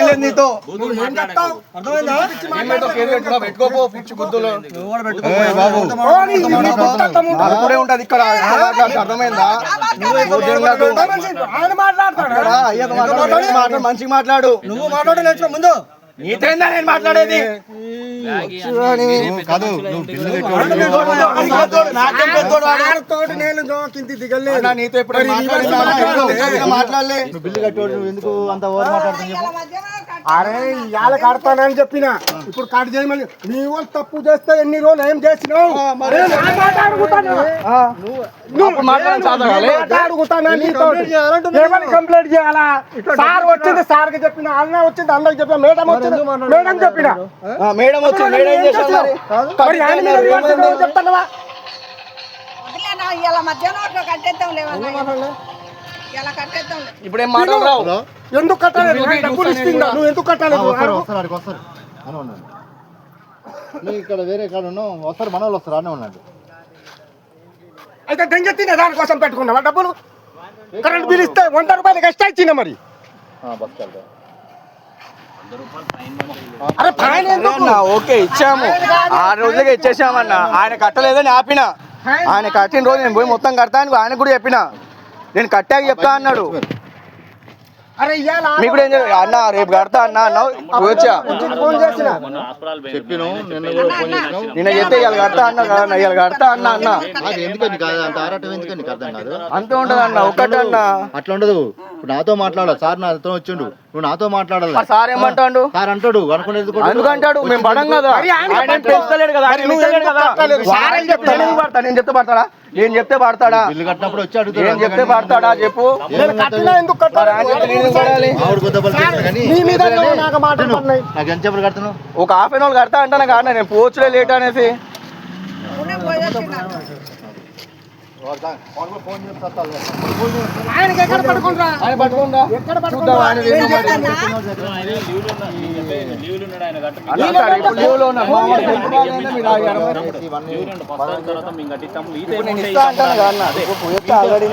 లేదు నీతో. పెట్టుకోపో పిచ్చి గుద్దులు బాబు అప్పుడే ఉంటది ఇక్కడ. అర్థమైందా? మంచిగా మాట్లాడు. నువ్వు మాట్లాడలేదు ముందు. నీతేందా నేను మాట్లాడేది? నీతో ఎప్పుడు మాట్లాడలే. బిల్లు కట్టోడు ఎందుకు అంత ఓవర్ మాట్లాడుతున్నా? అరే ఇవాళ కడతానని చెప్పిన, ఇప్పుడు కట్ చేయమని. నీ వాళ్ళు తప్పు చేస్తే ఎన్ని రోజులు ఏం చేసినావు? కంప్లైంట్ చేయాలా? సార్ వచ్చింది, సార్ కి చెప్పిన, అన్న వచ్చింది, అన్నకి చెప్పిన, మేడం వచ్చింది, మేడం చెప్పిన. మేడం వచ్చింది, మేడం చెప్తావా? ఇప్పుడు ఏం మాట్లాడరావు? ఎందుకు కట్టాలి? డబ్బులు ఇస్తుందా? నువ్వు ఎందుకు కట్టాలి? ఇక్కడ వేరే కాడ వస్తారు, మన వాళ్ళు వస్తారు, అనే ఉన్నాడు. అయితే గంజెత్తిన దానికోసం పెట్టుకున్నావా డబ్బులు? కరెంట్ బిల్ ఇస్తే 100 రూపాయలకి ఎక్స్ట్రా ఇచ్చిందా మరి? అరే ఫైన్ ఓకే ఇచ్చాము, 6 రోజులకి ఇచ్చేసామన్నా. ఆయన కట్టలేదని ఆపిన. ఆయన కట్టిన రోజు నేను పోయి మొత్తం కడతా అని ఆయన కూడా చెప్పిన. నేను కట్టాక చెప్తా అన్నాడు. మీకు కూడా ఏం అన్న రేపు కడతా అన్న అన్నావు. వచ్చా చెప్పిన నిన్న చెప్తే ఇవాళ కడతా అన్నా కదా, ఇవాళ కడతా అన్నా అన్న. అంతే ఉంటది అన్న, ఒక్కటే అన్న. అట్లా ఉండదు. ఇప్పుడు నాతో మాట్లాడాలి సార్, నాతో వచ్చిండు, నువ్వు నాతో మాట్లాడాలి. సార్ ఏమంటాడు? సార్ అంటాడు అనుకునేది ఎందుకంటాడు? మేము పడం కదా, పెంచలేడు కదా. నేను చెప్తే పడతాడా? నేను చెప్తే పడతాడా? బిల్లు కట్టినప్పుడు వచ్చి అడుగుతాడు. నేను చెప్తే పడతాడా చెప్పు? ఒక హాఫ్ అన్ అవర్ కడతా అంటాను కాదు, నేను పోవచ్చులే లేట్ అనేసి. ఆల్రెడీ